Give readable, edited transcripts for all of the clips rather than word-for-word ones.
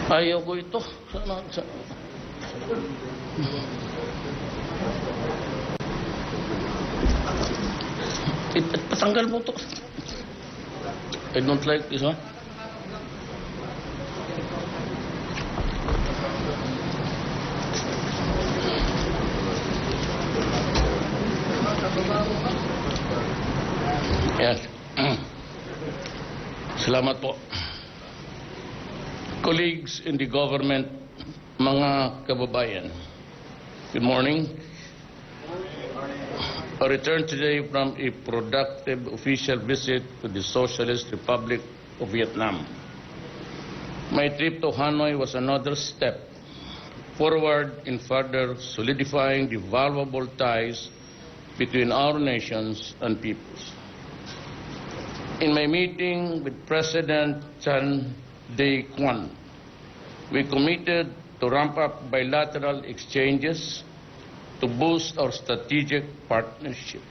Ayaw ko ito. Patanggal mo ito. I don't like this one. Yes. Salamat po. Colleagues in the government, mga kababayan, good morning. I returned today from a productive official visit to the Socialist Republic of Vietnam. My trip to Hanoi was another step forward in further solidifying the valuable ties between our nations and peoples. In my meeting with President Chan Day-Kwan, we committed to ramp up bilateral exchanges to boost our strategic partnership.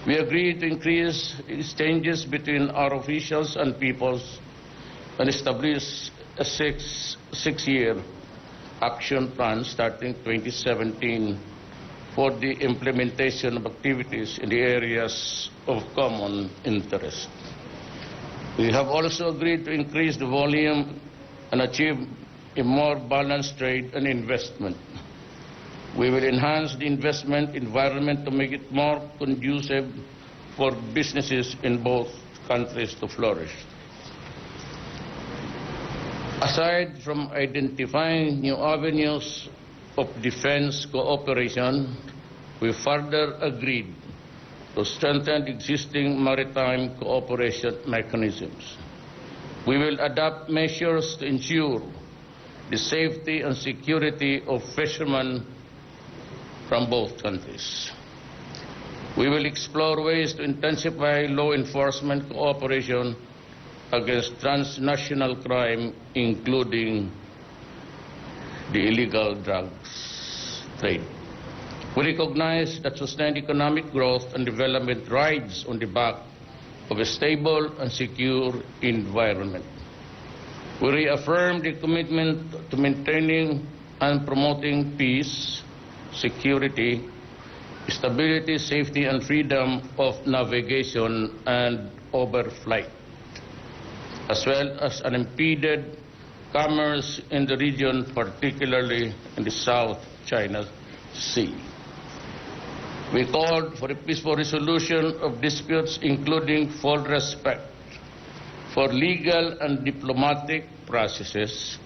We agreed to increase exchanges between our officials and peoples and establish a six-year action plan starting 2017 for the implementation of activities in the areas of common interest. We have also agreed to increase the volume and achieve a more balanced trade and investment. We will enhance the investment environment to make it more conducive for businesses in both countries to flourish. Aside from identifying new avenues of defense cooperation, we further agreed to strengthen existing maritime cooperation mechanisms. We will adopt measures to ensure the safety and security of fishermen from both countries. We will explore ways to intensify law enforcement cooperation against transnational crime, including the illegal drugs trade. We recognize that sustained economic growth and development rides on the back of a stable and secure environment. We reaffirm the commitment to maintaining and promoting peace, security, stability, safety, and freedom of navigation and overflight, as well as unimpeded commerce in the region, particularly in the South China Sea. We called for a peaceful resolution of disputes, including full respect for legal and diplomatic processes,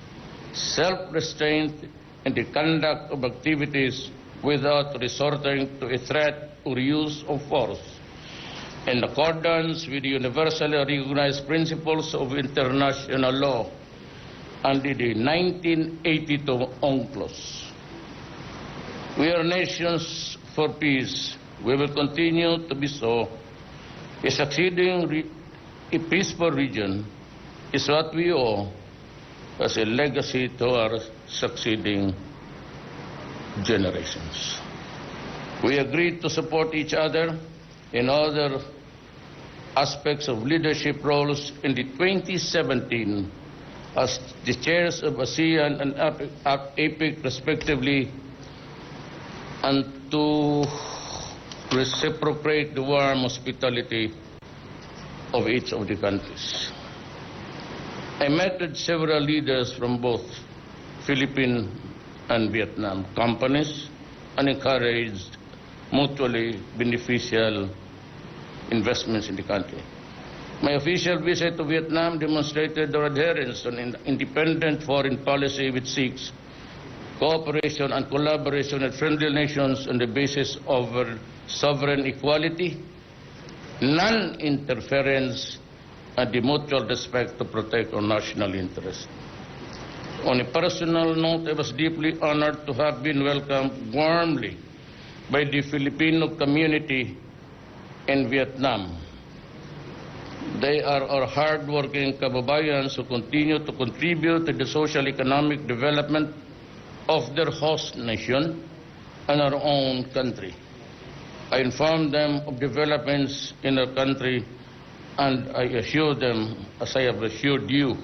self-restraint in the conduct of activities without resorting to a threat or use of force, in accordance with the universally recognized principles of international law under the 1982 UNCLOS. We are nations for peace. We will continue to be so. A peaceful region is what we owe as a legacy to our succeeding generations. We agreed to support each other in other aspects of leadership roles in the 2017 as the chairs of ASEAN and APEC respectively, and to reciprocate the warm hospitality of each of the countries. I met with several leaders from both Philippines and Vietnam companies and encouraged mutually beneficial investments in the country. My official visit to Vietnam demonstrated their adherence to an independent foreign policy which seeks cooperation and collaboration with friendly nations on the basis of sovereign equality, non-interference, and the mutual respect to protect our national interests. On a personal note, I was deeply honored to have been welcomed warmly by the Filipino community in Vietnam. They are our hard-working kababayans who continue to contribute to the social economic development of their host nation and our own country. I informed them of developments in our country, and I assure them, as I have assured you,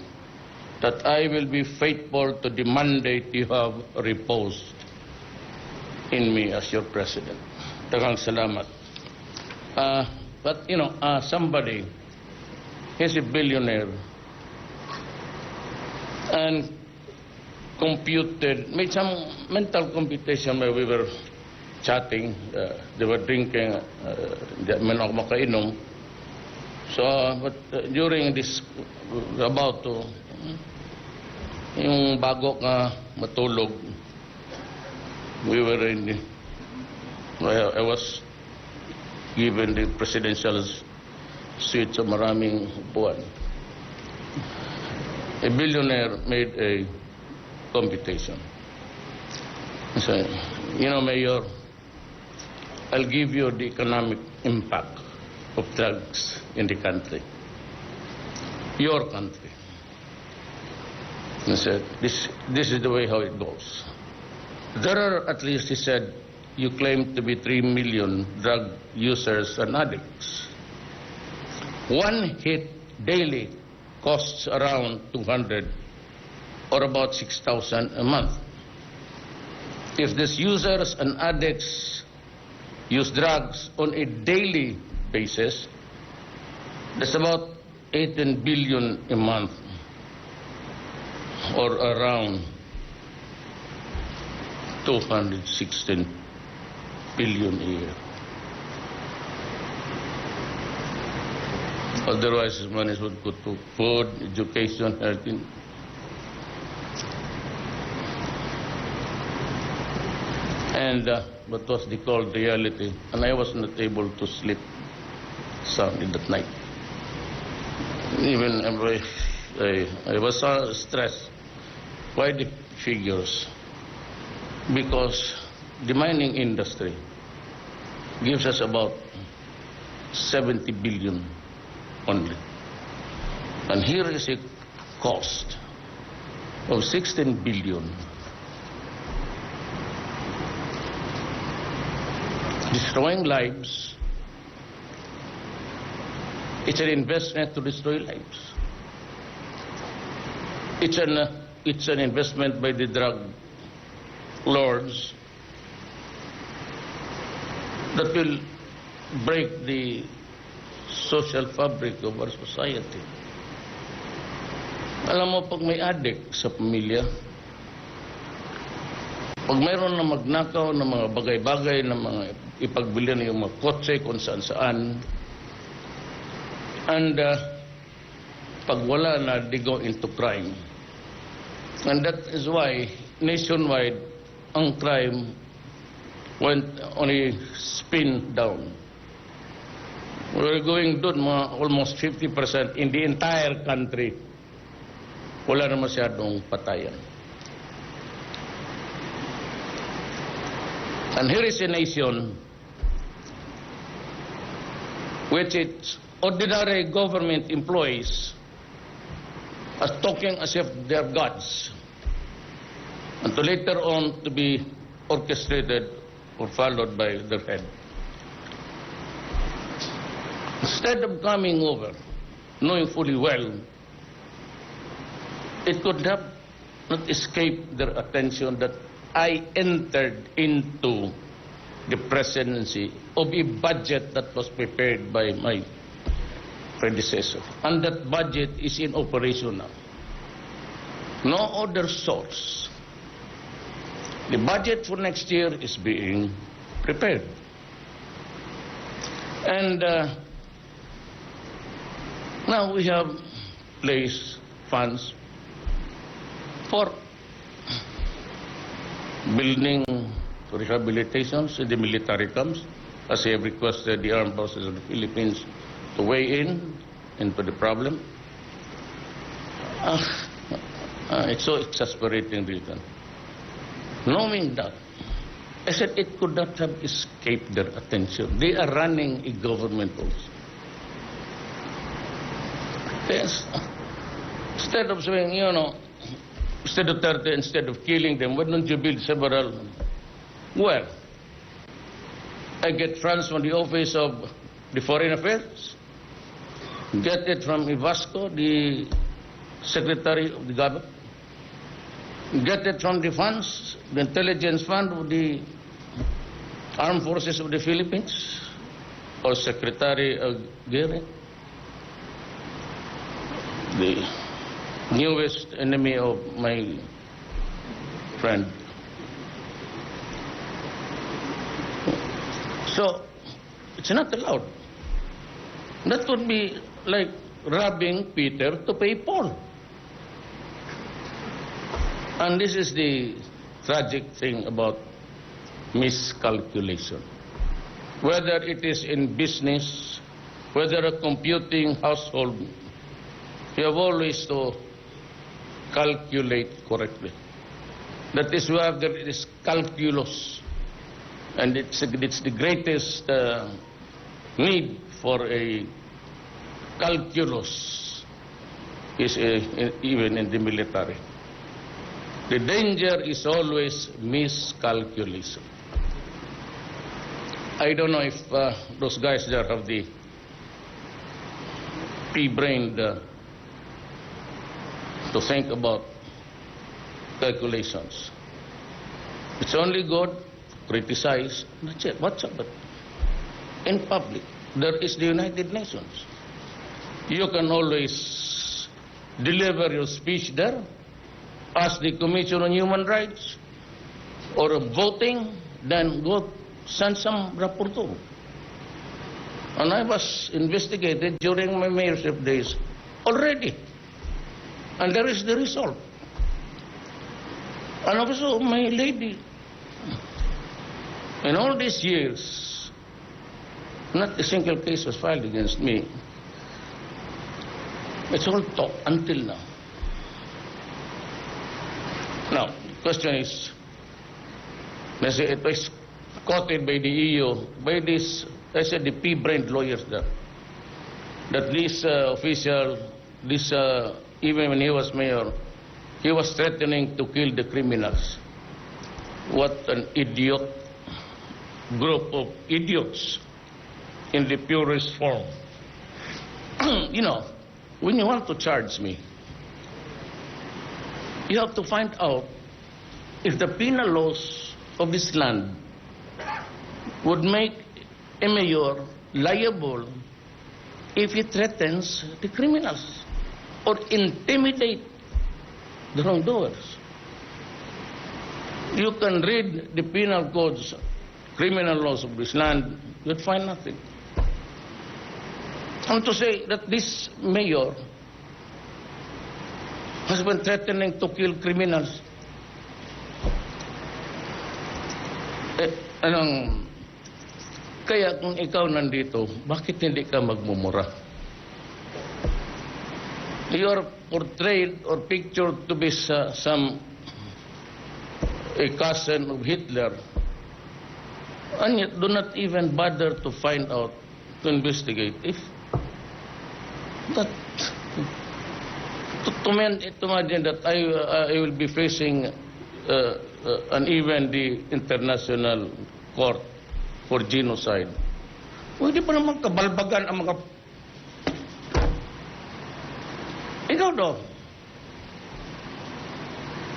that I will be faithful to the mandate you have reposed in me as your president. Daghang salamat. But, somebody, he's a billionaire, and made some mental computation where we were chatting, they were drinking, di man ako makainom. So, but during this, about to, yung bago ka matulog, we were I was given the presidential suite sa maraming upuan. A billionaire made a computation. So, Mayor, I'll give you the economic impact of drugs in the country. Your country. He said, this is the way how it goes. There are, at least he said, you claim to be 3 million drug users and addicts. One hit daily costs around 200 or about 6,000 a month. If these users and addicts use drugs on a daily basis, that's about 18 billion a month, or around 216 billion a year. Otherwise, his money would go to food, education, health. And what was the cold reality, and I was not able to sleep soundly that night. Even I was stressed. Why the figures? Because the mining industry gives us about 70 billion only. And here is a cost of 16 billion. Destroying lives. It's an investment to destroy lives. It's an investment by the drug lords that will break the social fabric of our society. Alam mo, pag may addict sa pamilya, pag mayroon na magnakaw ng mga bagay-bagay, ng mga ipagbili na yung mga kotse kung saan-saan, and pag wala na, they go into crime. And that is why, nationwide, ang crime went on a spin down. We're going doon, almost 50% in the entire country. Wala na masyadong patayan. And here is a nation which its ordinary government employees are talking as if they're gods, and to later on to be orchestrated or followed by their head. Instead of coming over, knowing fully well, it could have not escaped their attention that I entered into the presidency of a budget that was prepared by my predecessor. And that budget is in operation now. No other source. The budget for next year is being prepared. And now we have placed funds for building rehabilitations in the military camps, as I have requested the armed forces of the Philippines to weigh in into the problem. It's so exasperating, Rita. Knowing that, I said it could not have escaped their attention. They are running a government also. Yes. Instead of saying, instead of Duterte, instead of killing them, why don't you build several? Well, I get funds from the Office of the Foreign Affairs, get it from Ivasco, the Secretary of the Government? Get it from the funds, the intelligence fund of the Armed Forces of the Philippines? Or Secretary Aguirre? The newest enemy of my friend. So, it's not allowed. That would be like robbing Peter to pay Paul. And this is the tragic thing about miscalculation. Whether it is in business, whether a computing household, you have always to calculate correctly. That is why there is calculus. And it's the greatest need for a calculus is even in the military. The danger is always miscalculation. I don't know if those guys there have the pea-brained to think about calculations. It's only good to criticize. That's it. What's up? But in public, there is the United Nations. You can always deliver your speech there, ask the Commission on Human Rights, or voting, then go send some rapporteur. And I was investigated during my mayorship days already. And there is the result. And also, my lady, in all these years, not a single case was filed against me. It's all talk until now. Now, the question is, it was quoted by the EU, by this, I said, the pea-brained lawyers there, that this official, even when he was mayor, he was threatening to kill the criminals. What an idiot group of idiots in the purest form. You know, when you want to charge me, you have to find out if the penal laws of this land would make a mayor liable if he threatens the criminals or intimidate the wrongdoers. You can read the penal codes, criminal laws of this land, you'd find nothing. And to say that this mayor has been threatening to kill criminals, kaya kung ikaw nandito, bakit hindi ka magmumura? You are portrayed or pictured to be a cousin of Hitler, and yet do not even bother to find out, to investigate if that. To imagine that I will be facing and even the international court for genocide. Hindi pa naman kabalbagan ang mga... Ikaw daw.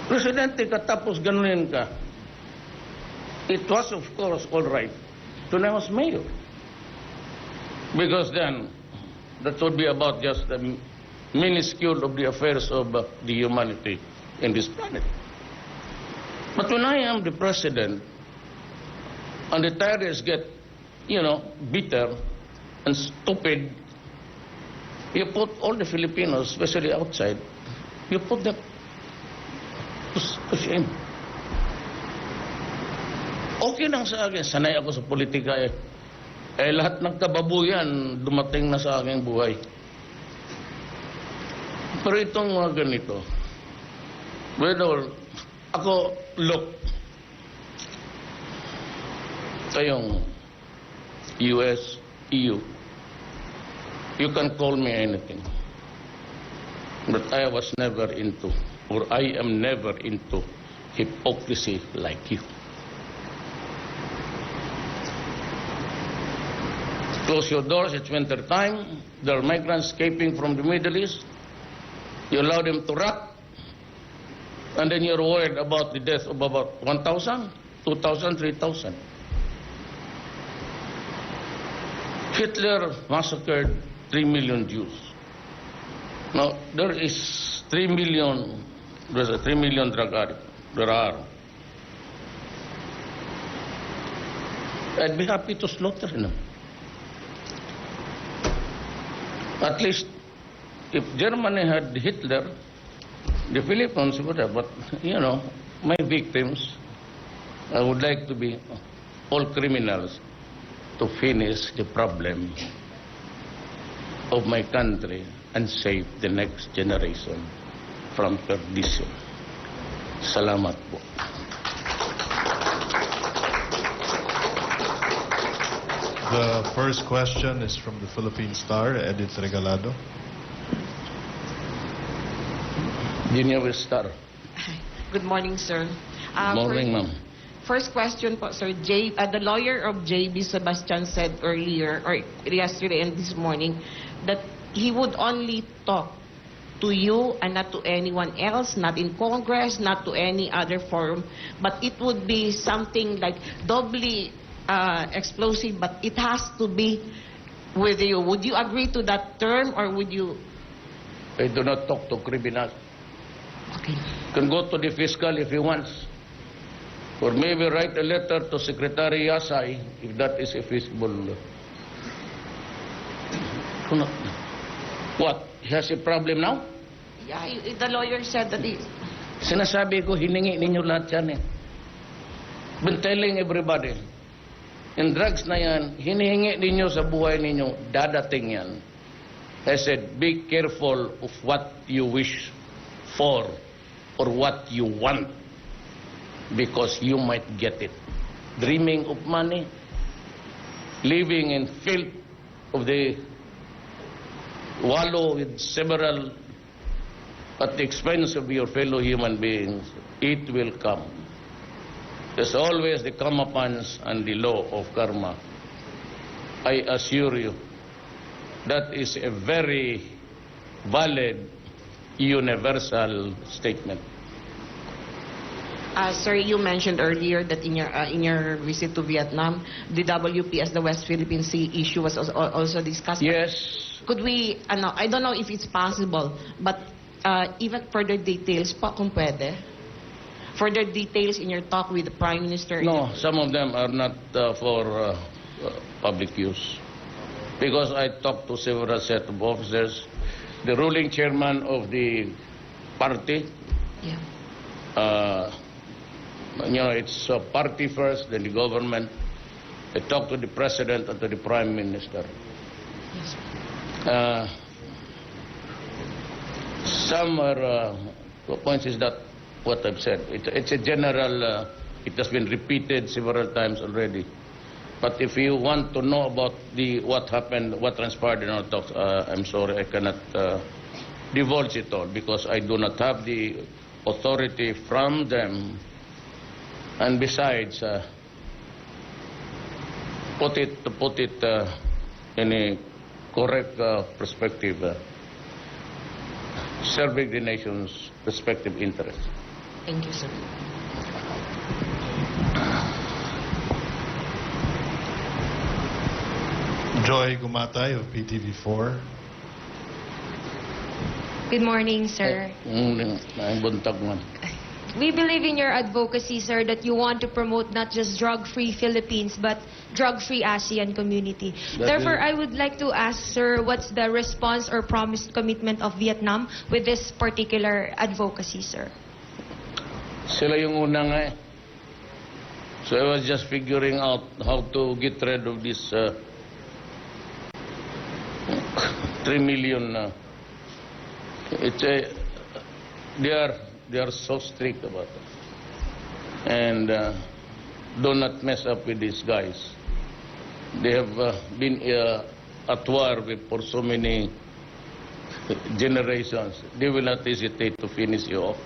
Presidente ka tapos ganunin ka. It was of course all right when I was mayor. Because then, that would be about just the minuscule of the affairs of the humanity in this planet. But when I am the president, and the terrorists get, bitter and stupid, you put all the Filipinos, especially outside, you put them to shame. Okay lang sa akin, sanay ako sa politika eh. Lahat ng kababuyan dumating na sa aking buhay. Pero itong mga ganito, ako, look, Kayong US, EU, you can call me anything. But I was never into, or I am never into hypocrisy like you. Close your doors, it's winter time. There are migrants escaping from the Middle East. You allow them to rot, and then you're worried about the death of about 1,000, 2,000, 3,000. Hitler massacred 3 million Jews. Now, there is 3 million, there's a 3 million drug addicts. There are. I'd be happy to slaughter them. At least, if Germany had Hitler, the Philippines would have, but, you know, my victims, I would like to be all criminals to finish the problem of my country and save the next generation from perdition. Salamat po. The first question is from the Philippine Star, Edith Regalado. Junior Star. Good morning, sir. Morning, ma'am. First question po, sir. The lawyer of J.B. Sebastian said earlier, or yesterday and this morning, that he would only talk to you and not to anyone else, not in Congress, not to any other forum, but it would be something like doubly explosive, but it has to be with you. Would you agree to that term, or would you? I do not talk to criminals. Okay. You can go to the fiscal if he wants. Or maybe write a letter to Secretary Yasay, if that is a feasible. What? He has a problem now? Yeah, the lawyer said that he... Sinasabi ko, hiningi ninyo lahat yan eh. Been telling everybody, in drugs na yan, hinihingi ninyo sa buhay ninyo, dadating yan. I said, be careful of what you wish for or what you want, because you might get it. Dreaming of money, living in filth of the wallow with several at the expense of your fellow human beings, it will come. There's always the comeuppance and the law of karma. I assure you, that is a very valid, universal statement. Sir, you mentioned earlier that in your visit to Vietnam, the WPS, the West Philippine Sea issue, was also discussed. Yes. Could we, I don't know if it's possible, but even further details po, kung pwede? Further details in your talk with the Prime Minister? No, some of them are not for public use. Because I talked to several set of officers, the ruling chairman of the party, Yeah. you know, it's party first, then the government. I talked to the president and to the prime minister. Yes. Some are, points is that what I've said. It's a general, it has been repeated several times already. But if you want to know about what happened, what transpired in our talks, I'm sorry, I cannot divulge it all, because I do not have the authority from them. And besides, to put it in a correct perspective, serving the nation's respective interests. Thank you, sir. Joy Gumatay of PTV4. Good morning, sir. Buntag man. We believe in your advocacy, sir, that you want to promote not just drug-free Philippines, but drug-free ASEAN community. Therefore, I would like to ask, sir, what's the response or promised commitment of Vietnam with this particular advocacy, sir? Sila yung una nga eh. So I was just figuring out how to get rid of this 3 million. They are so strict about it. And do not mess up with these guys. They have been at war for so many generations. They will not hesitate to finish you off.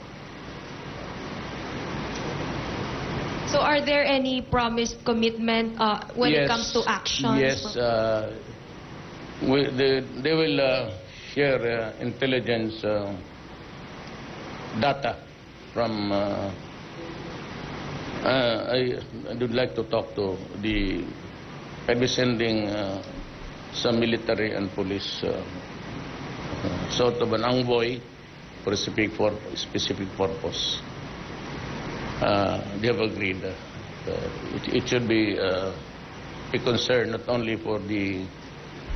So are there any promised commitment when it comes to actions? Yes. They will share intelligence data from. I would like to talk to I'll be sending some military and police sort of an envoy for a specific purpose. They have agreed it should be a concern not only for the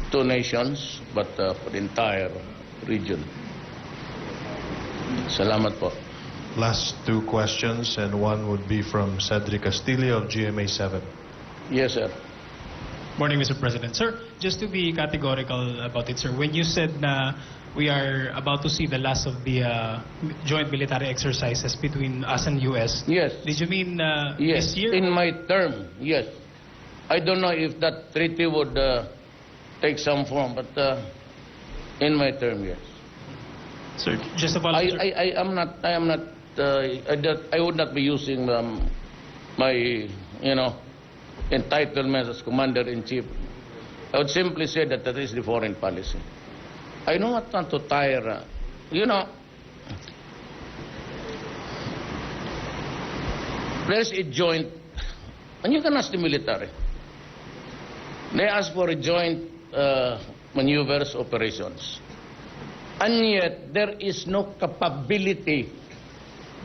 two nations but for the entire region. Salamat po. Last two questions, and one would be from Cedric Castillo of GMA 7. Yes, sir. Morning, Mr. President. Sir, just to be categorical about it, sir, when you said na we are about to see the last of the joint military exercises between us and US, Yes. did you mean Yes, this year? in my term, yes. I don't know if that treaty would take some form, but in my term, yes. Sir, just to follow, sir. I am not. I would not be using my, entitlements as commander-in-chief. I would simply say that is the foreign policy. I do not want to tire. There's a joint, and you can ask the military. They ask for a joint maneuvers operations. And yet, there is no capability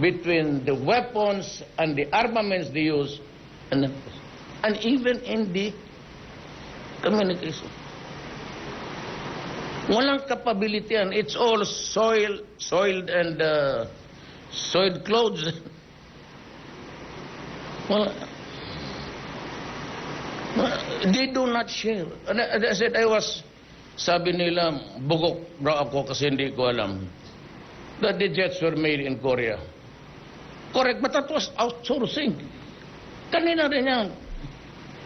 between the weapons and the armaments they use and even in the communication. Walang capability and it's all soiled and soiled clothes. Well, they do not share. And I said, sabi nila, bugok raw ako kasi hindi ko alam that the jets were made in Korea. Correct, but that was outsourcing. Kanina rin yan.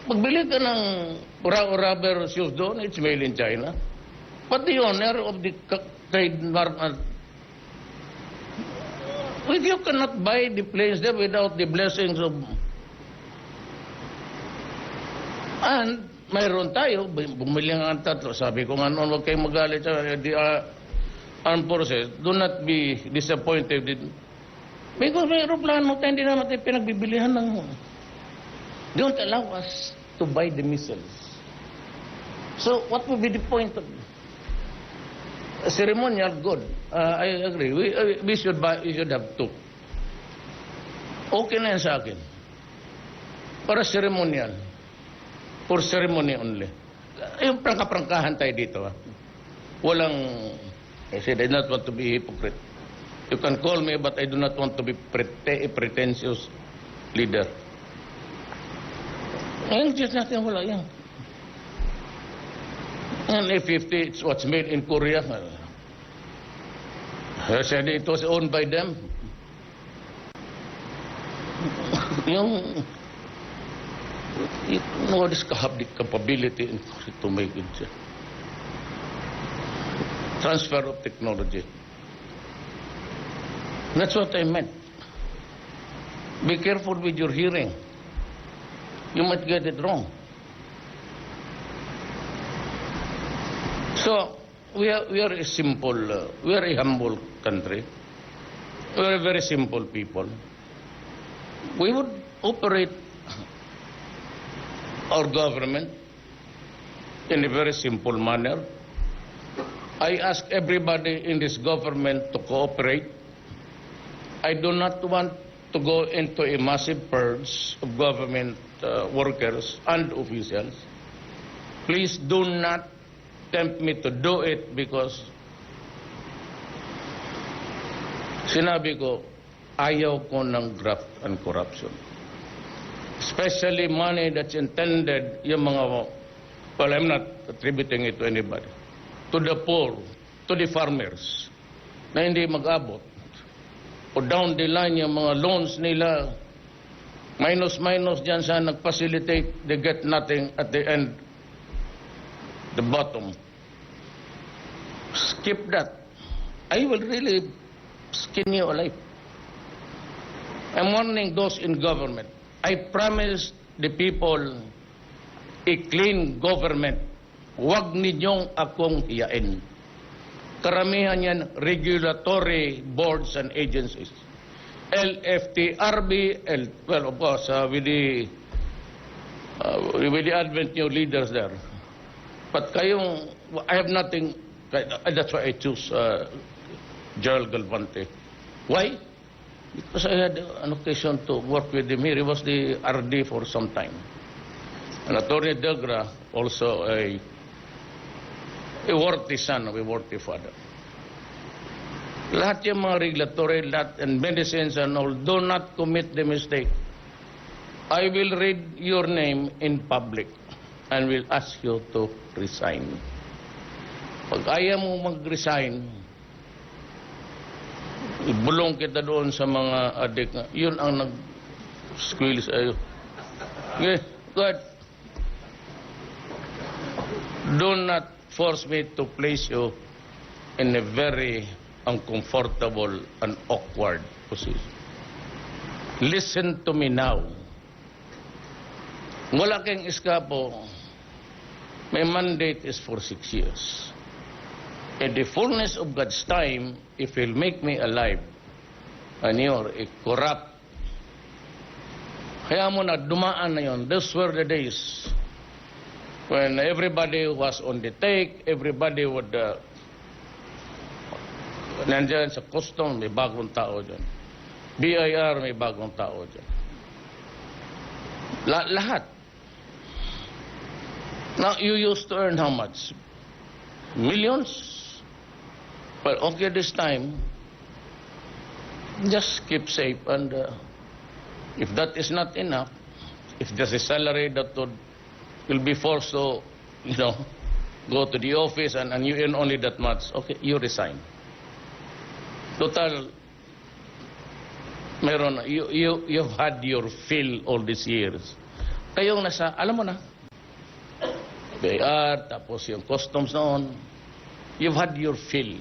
Magbili ka ng rubber shoes doon, it's made in China. But the owner of the trademark, if you cannot buy the planes there without the blessings of... And mayroon tayo, bumili nga ang tatlo. Sabi ko nga noon, huwag kayong magalit sa the armed forces. Do not be disappointed. Because may aeroplano tayo, hindi naman tayo pinagbibilihan ng... Don't allow us to buy the missiles. So, what would be the point of ceremonial? Good. I agree. We should have two. Okay na yan sa akin. Para ceremonial. For ceremony only. Yung prangka-prangkahan tayo dito. Walang... I said, I do not want to be hypocrite. You can call me, but I do not want to be a pretentious leader. Ngayon, just natin wala yan. And A-50, it's what's made in Korea. I said it was owned by them. Yung... Nobody's have the capability to make it. Transfer of technology. That's what I meant. Be careful with your hearing. You might get it wrong. So, we are a simple, we are a humble country. We are a very simple people. We would operate our government in a very simple manner. I ask everybody in this government to cooperate. I do not want to go into a massive purge of government workers and officials. Please do not tempt me to do it because sinabi ko, ayaw ko ng graft and corruption. Especially money that's intended, yung mga, well, I'm not attributing it to anybody, to the poor, to the farmers, na hindi mag-abot. O down the line, yung mga loans nila, minus dyan sa nag-facilitate, they get nothing at the end, the bottom. Skip that. I will really skin you alive. I'm warning those in government. I promise the people a clean government. Huwag ninyong akong hiyain. Karamihan yan, regulatory boards and agencies. LFT, RB, well, of course, with the advent new leaders there. But kayong, I have nothing, that's why I choose Gerald Galvante. Why? Because I had an occasion to work with him here. He was the RD for some time. And Attorney Delgra, also a worthy son of a worthy father. Lahat yung mga regulatory, lahat, and medicines and all, do not commit the mistake. I will read your name in public and will ask you to resign. Pag ayaw mo mag-resign, ibulong kita doon sa mga adik na, yun ang nag-squill sa iyo. Okay, go ahead. Do not force me to place you in a very uncomfortable and awkward position. Listen to me now. Wala kang eskapo. My mandate is for 6 years. In the fullness of God's time, if He'll make me alive, and you're a corrupt, kaya mo na dumaan na yun. Those were the days when everybody was on the take, everybody would, nandiyan sa custom, may bagong tao dyan. BIR, may bagong tao dyan. Lahat. Now, you used to earn how much? Millions? Well, okay, this time, just keep safe. And if that is not enough, if there's a salary that will be forced to, go to the office and you earn only that much, okay, you resign. Total, meron, you've had your fill all these years. Kayong nasa, alam mo na, BIR, tapos yung customs noon, you've had your fill.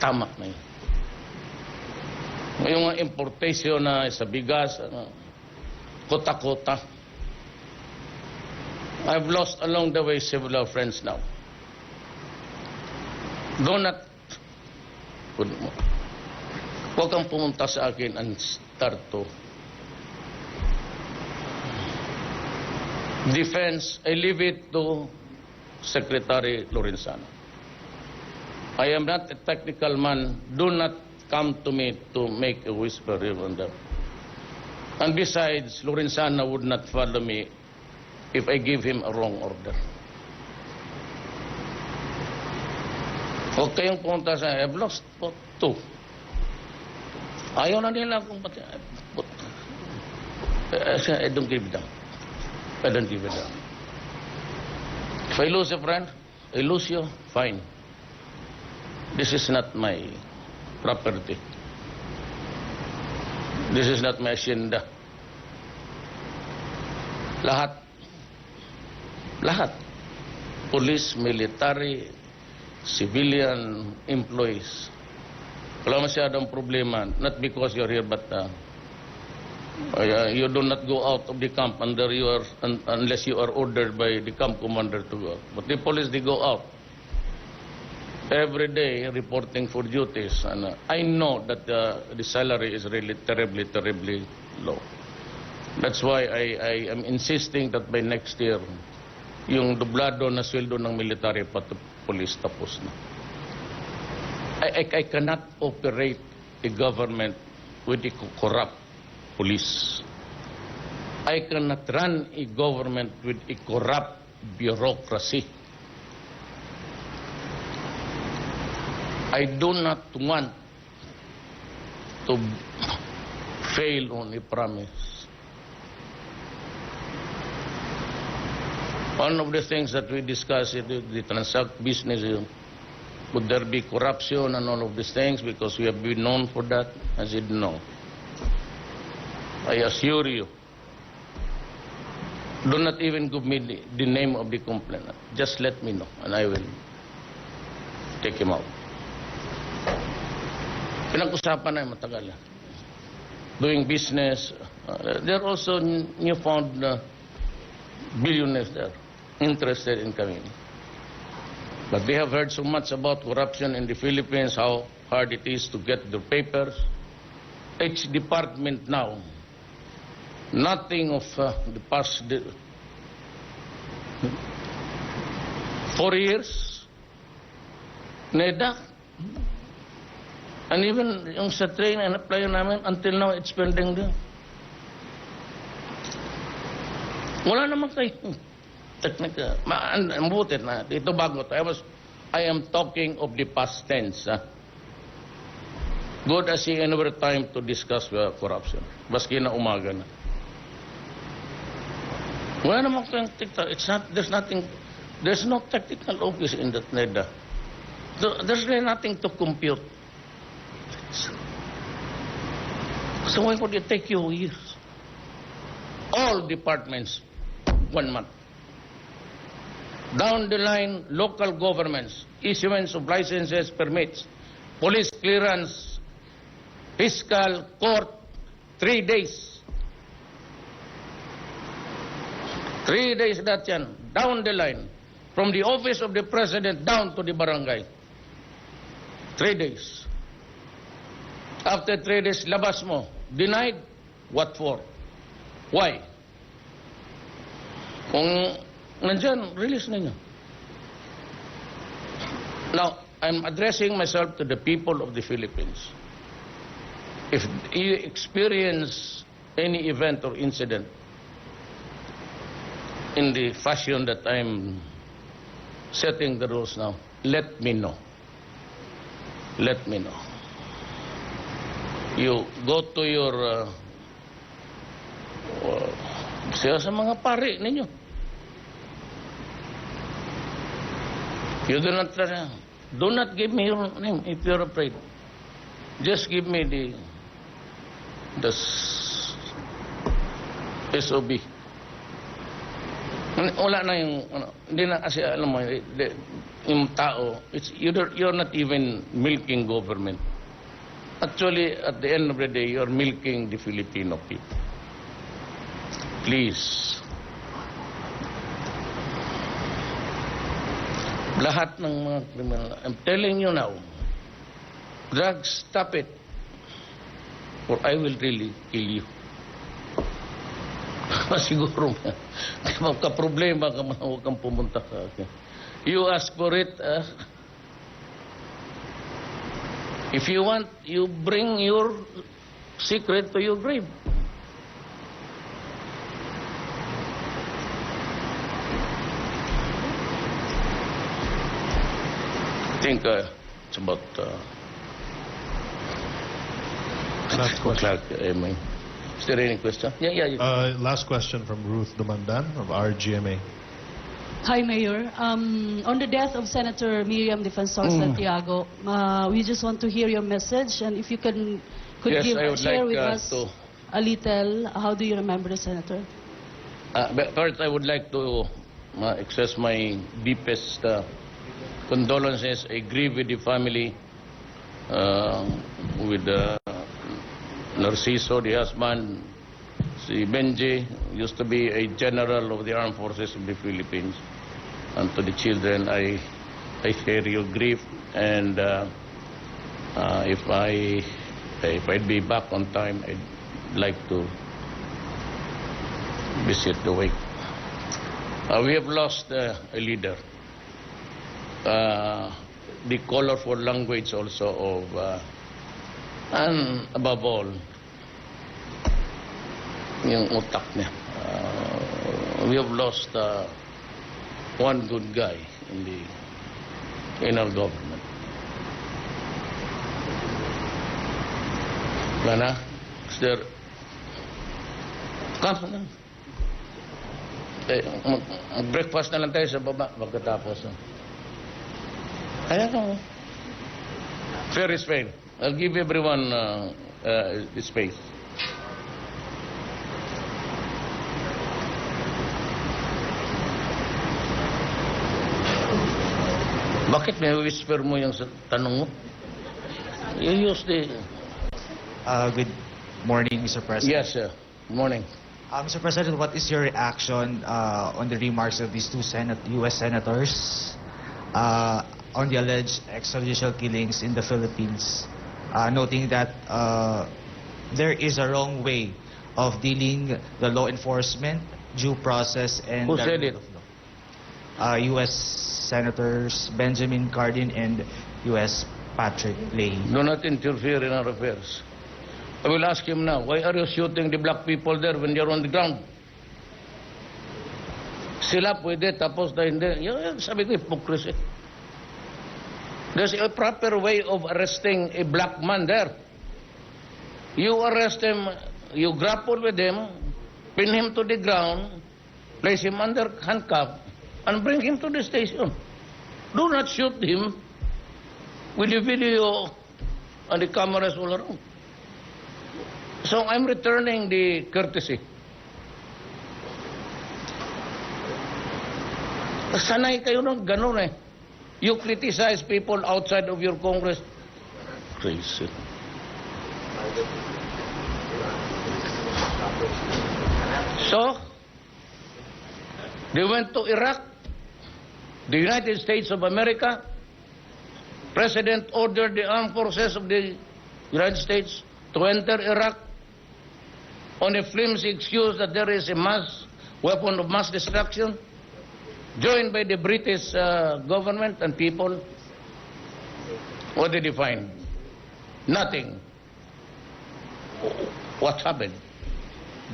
Tama na yun. Yung mga importation na sa bigas, kota-kota. I've lost along the way several friends now. Do not, huwag kang pumunta sa akin and start to defense. I leave it to Secretary Lorenzana. I am not a technical man. Do not come to me to make a whisper on them. And besides, Lorenzana would not follow me if I give him a wrong order. Huwag kayong pumunta sa I've lost 2. Ayaw na nila kung pati. I don't give them. I don't give it up. If I lose a friend, I lose you, fine. This is not my property. This is not my hacienda. Lahat. Police, military, civilian employees. Wala masyadong problema. Not because you're here, but you do not go out of the camp unless you are ordered by the camp commander to go. But the police, they go out every day reporting for duties. And I know that the salary is really terribly, terribly low. That's why I am insisting that by next year, yung dublado na sweldo ng military pati police tapos na. I cannot operate a government with a corrupt police. I cannot run a government with a corrupt bureaucracy. I do not want to fail on a promise. One of the things that we discussed is the transact business. Would there be corruption and all of these things? Because we have been known for that. I said no. I assure you. Do not even give me the name of the complainant. Just let me know and I will take him out. Pinag-usapan na matagal. Doing business. There are also newfound billionaires there interested in coming. But we have heard so much about corruption in the Philippines, how hard it is to get the papers. Each department now, nothing of the past 4 years, NEDA. And even yung sa train and apply namin, until now, it's pending din. Wala naman kayo. Technical. Mabutit na. Ito bago. I am talking of the past tense. Good as he another time to discuss corruption. Baski na umaga na. Wala naman kayong technical. There's no technical office in that NEDA. There's really nothing to compute. So why would it take you years? All departments, 1 month. Down the line, local governments, issuance of licenses, permits, police clearance, fiscal, court, 3 days. 3 days that yan. Down the line. From the office of the president down to the barangay. 3 days. After 3 days, labas mo. Denied? What for? Why? Kung nandyan, release ninyo. Now, I'm addressing myself to the people of the Philippines. If you experience any event or incident in the fashion that I'm setting the rules now, let me know. Let me know. You go to your sa mga pari ninyo. You do not give me your name if you're afraid. Just give me the SOB. Wala na yung, hindi na kasi, alam mo, yung tao, you're not even milking government. Actually, at the end of the day, you're milking the Filipino people. Please. Lahat ng mga criminal, I'm telling you now, drugs, stop it, or I will really kill you. Siguro, magka-problema ka man, huwag kang pumunta sa akin. You ask for it, if you want, you bring your secret to your grave. I think it's about Last question. Is there any question? Yeah. Last question from Ruth Dumandan of RGMA. Hi, Mayor. On the death of Senator Miriam Defensor Santiago, we just want to hear your message, and if you could Yes, I would share like, with us to- a little, how do you remember the senator? But first, I would like to express my deepest condolences. I grieve with the family, with Narciso, the husband, si Benji, used to be a general of the armed forces of the Philippines. And to the children, I share your grief, and if I'd be back on time, I'd like to visit the wake. We have lost a leader. The colorful language also of, and above all, yung utak niya. We have lost one good guy in our government. Lana, is there... Come on. Mag-breakfast na lang tayo sa baba pagkatapos. Kaya ka. Fair is fair. I'll give everyone space. Bakit may whisper mo yung tanong mo? You use the... Good morning, Mr. President. Yes, sir. Morning. Mr. President, what is your reaction on the remarks of these two US senators on the alleged extrajudicial killings in the Philippines, noting that there is a wrong way of dealing the law enforcement, due process, and Who the said rule it? of law. U.S. Senators Benjamin Cardin and U.S. Patrick Leahy. Do not interfere in our affairs. I will ask him now, why are you shooting the black people there when they're on the ground? Sila pwede, tapos na hindi. Yan, sabi ko, hypocrisy. There's a proper way of arresting a black man there. You arrest him, you grapple with him, pin him to the ground, place him under handcuff, and bring him to the station. Do not shoot him with the video and the cameras all around. So I'm returning the courtesy. Sanay kayo ng ganun eh. You criticize people outside of your Congress. Crazy. So, they went to Iraq. The United States of America. President ordered the armed forces of the United States to enter Iraq on a flimsy excuse that there is a weapon of mass destruction, joined by the British government and people. What did he find? Nothing. What happened?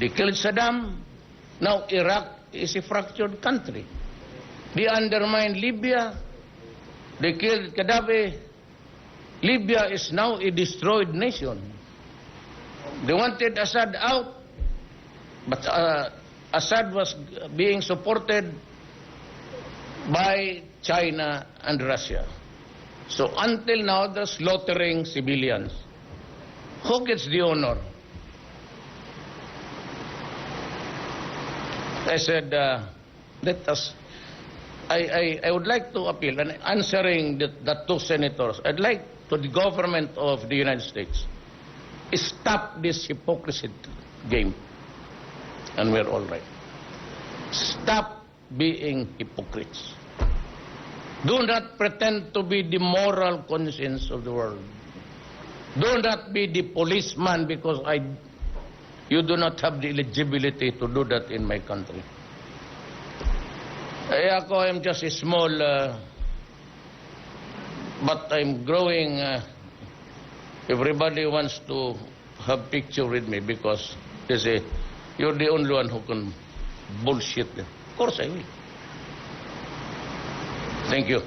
They killed Saddam. Now Iraq is a fractured country. They undermined Libya. They killed Gaddafi. Libya is now a destroyed nation. They wanted Assad out, but Assad was being supported by China and Russia. So until now, they're slaughtering civilians. Who gets the honor? I said, let us. I would like to appeal, and answering the two senators, I'd like to the government of the United States, stop this hypocrisy game, and we're all right. Stop being hypocrites. Do not pretend to be the moral conscience of the world. Do not be the policeman because you do not have the eligibility to do that in my country. I'm just a small, but I'm growing. Everybody wants to have picture with me because they say, you're the only one who can bullshit. Of course I will. Thank you.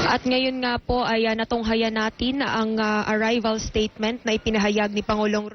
At ngayon nga po ay natunghayan natin ang arrival statement na ipinahayag ni Pangulong